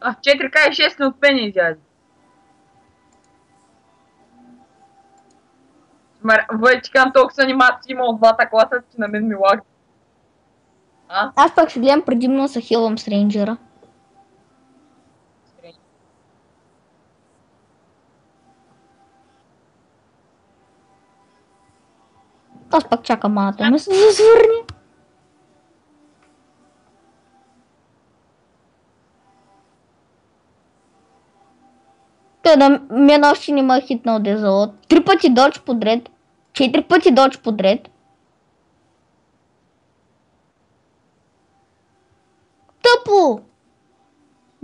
А в 4К и 6 не успее не изяде. Вече толкова с анимации има от двата класа, че на мен ми лага. А? Аз пак ще гледам предимно се хилвам с рейнджера. Аз пак чакам маната ми се завърне. Да мен още не ме хитнал Дезолот. 3 пъти додж подред. 4 пъти додж подред. Тъпо!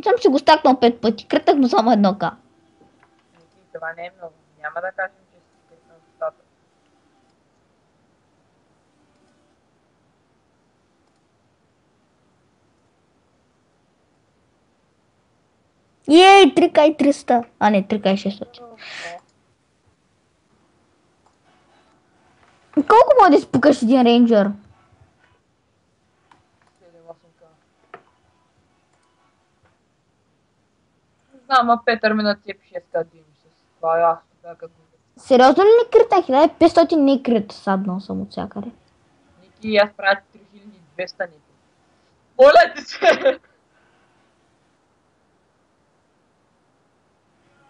Съм си го стакнал 5 пъти. Крътах му само едно К. Това не е много. Няма да кажем, че си кръпнал достатъчно. Ей, 3К и 300. А не, 3К и 600. Колко може да изпукаш един рейнджер? 7-8К. Не знам, а Петър ми нацепи 6К дим с това ясно. Бяка го. Сериозно ли не крита? 1500 не крит саднал съм от всякъде. Ники, аз правя 3200 ники. Моля ти се!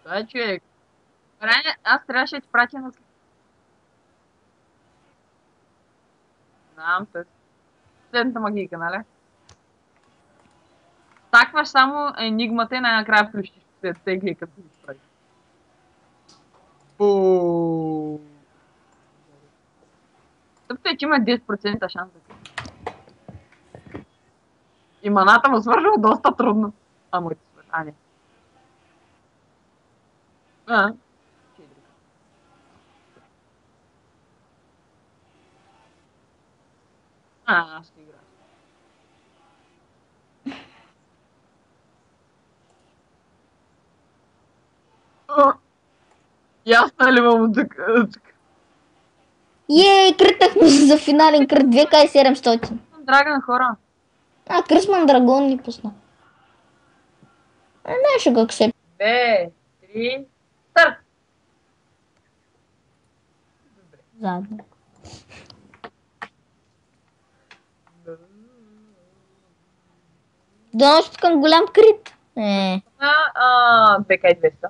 Дай, човек. Ране, аз трябваше да ти пратя на... Знам, тъс. Следната магийка, нали? Стакваш само енигмата и най-накрая включиш след тегли, като ги прави. Буууу. Тъпто е, че има 10% шанс да ти. И маната му свършва доста трудно. А, моите свършва. А, не. А. Аз ще играя. Ясно ли му тук? Ей, критах му за финален крит 2К и 700. Драган хора. А, Кръсман Драгон ни пусна. Не, ще го аксепт. 2, 3, старт! Добре. Задно. Да носи към голям крит. Е. 2К200.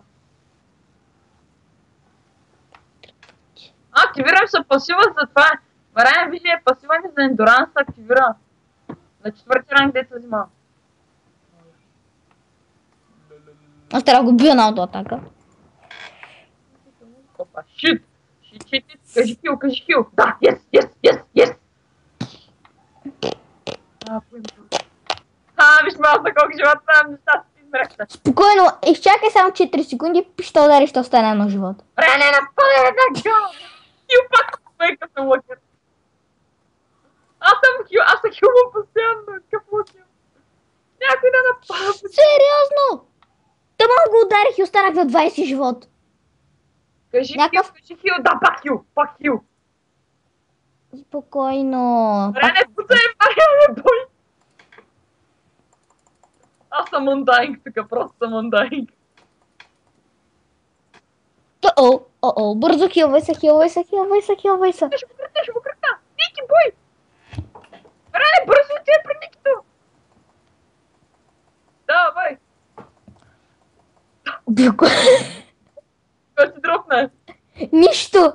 Активирам се пасива за това. Варяем вижда е пасива ни за ендуранс активира. На 4-ти ранг деца взима. Аз трябва да го бия на автоатака. Опа, шит! Шит. Кажи хил. Да, yes. Виж малко колко живота там неща си измръща. Спокойно, изчакай само 4 секунди, ще удари, ще остане едно живот. Рене на споделя да го! Хил пак бе като лъкър. Аз съм хилвам постоянно, като лъкър. Някой да напада. Сериозно! Да мога го ударих и останах на 20 живот. Кажи хил, да, пак хил. Спокойно. Рене, пуцай, не бой. Аз съм undying тук, просто съм undying. О, бързо хилвай се. Ще го кръпна. Ники, бой! Рене, бързо ти е при Никито. Давай. Убил го. Кой си дропна? Нищо.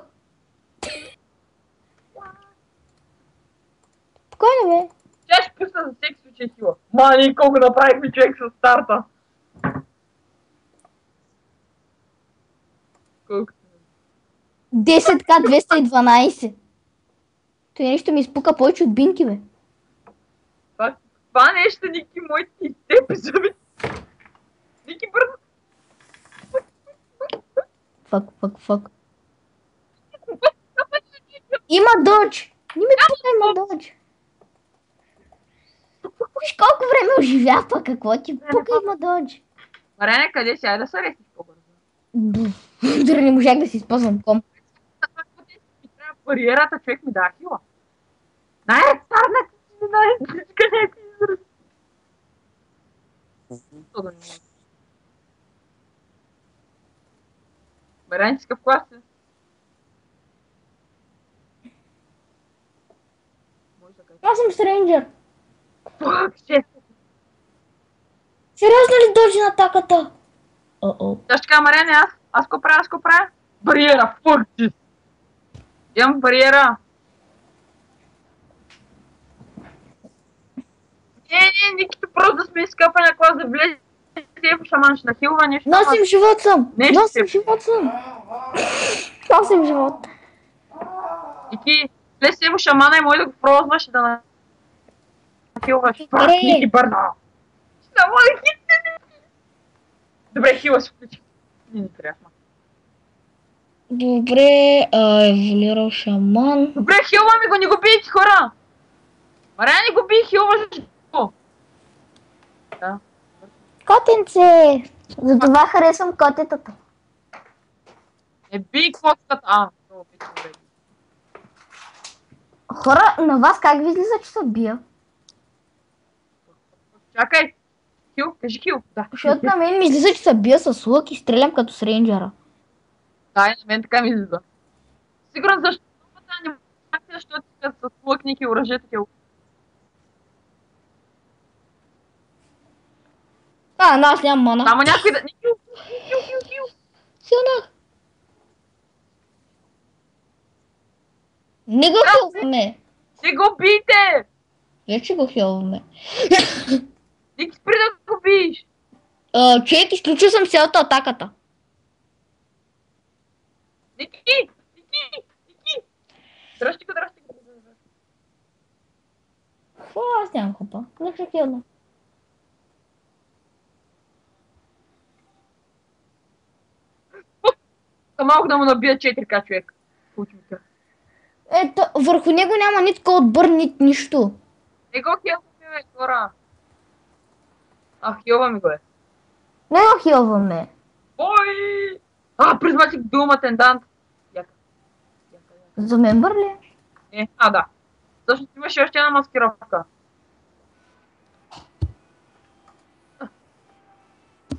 Спокойно, бе. Тя ще пусна за всеки случай хила. Мани, колко направихме човек с старта. Колко? 10К 212. Той нещо ми изпука повече от бинки, бе. Това нещо, Ники, моите изтепи зъби. Ники, бързо. Фак. Има додж. Не ми пука, има додж. Виж колко време оживя, пък какво ти пука, има додж. Марене, къде си? Айде да се ресиш по-бързо. Дори не можах да си използвам комп. Бариерата, човек ми да хила. Най-старна си, най-близка някакви изрази. Мариан, ти си какъв клас си? Може да кажеш. Аз съм стрейнджър. Фак, шест. Сериозно ли дължи на атаката? О-о. Тя ще кажа, Мариане, аз го правя. Бариера, fuck this. Имам бариера. Не, Никито, просто да сме изкъпани, ако аз да влезе в шаман, ще нахилва нещо. Носим живот съм. Нещо Носим ще- живот съм. Носим живот. И ти влез в шамана и може да го фрозваш и да нахилваш. Добре. Фак, Ники бърна. Само да хитне. Добре, хила се включи. Не трябва. Добре, еволюирал шаман. Добре, хилва ми го, не го бийте, хора! Мариан, не го бий, хилваш го! Да. Котенце. Затова харесвам котетата. Не бий котката. Много обичам да ги. Хора, на вас как ви излиза, че се бия? Чакай! Хил, кажи хил. Да. Защото на мен ми излиза, че се бия с лък и стрелям като с рейнджера. Да, и на мен така ми излиза. Сигурно защо тази анимация, защото с лъкник и оръжие такива. Но аз нямам мана. Само някой да... Хил. Силнах. Не го хилваме. Не го бийте! Вече го хилваме. Ники, спри да го биеш! Човек, изключил съм цялата атаката. Ники! Дръжте го. Аз нямам хопа. Не ще хилна. Малко да му набия 4К човек. Учмика. Ето, върху него няма нито отбър, нито нищо. Не го хилваме, хора. Хилваме го е. Не го хилваме. Ой! Призматик Doom Attendant. Яка. За мембър ли? Не, да. Всъщност имаше още една маскировка.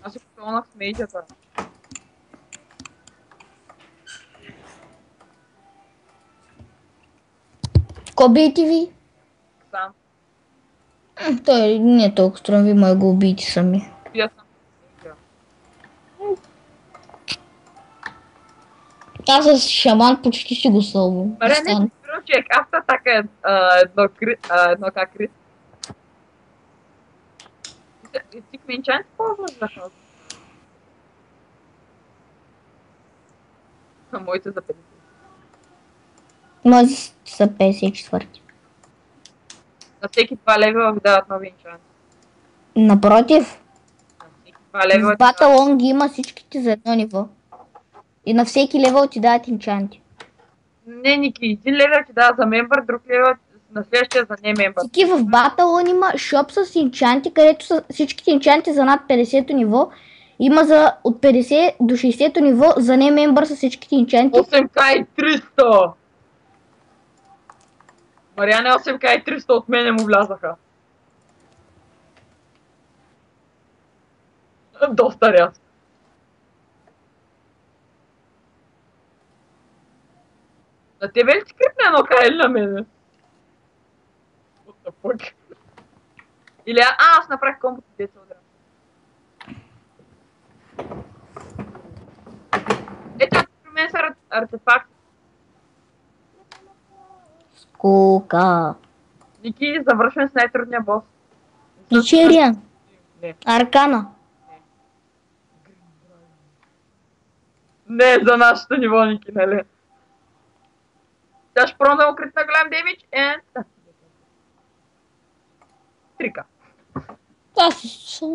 Аз си попълнах с мейджата. Коби TV? Сам. Той не е толкова стром, ви ме го убийте сами. Бия съм. Аз с шаман почти си го сълвам. Маре, не си спирам, човек. Автоатака е едно как крит. Ти квинчан ти ползваш за ход? Моите за 50. Може са 54. На всеки 2 левела ви дават нови инчанти. Напротив, На всеки 2 левела в Баталон ги има всичките за едно ниво. И на всеки левел ти дават инчанти. Не, Ники, един левел ти дава за мембър, друг левел на следващия за не мембър. Всеки в Баталон има шоп с инчанти, където са всичките инчанти за над 50-то ниво. Има за от 50 до 60-то ниво за не мембър с всичките инчанти. 8К и 300! Мариане, 8К и 300 от мене му влязаха. Доста рязко. На тебе ли ти крипне едно К или на мене? What the fuck? Или аз направих комбото деца от Ето, при мен са артефакти. Скука. Ники, завършваме с най-трудния бос. Ничерия. Не. Аркана. Не за нашето ниво, Ники, нали? Сега ще пробвам да му крит на голям демидж and... 3К. Аз съм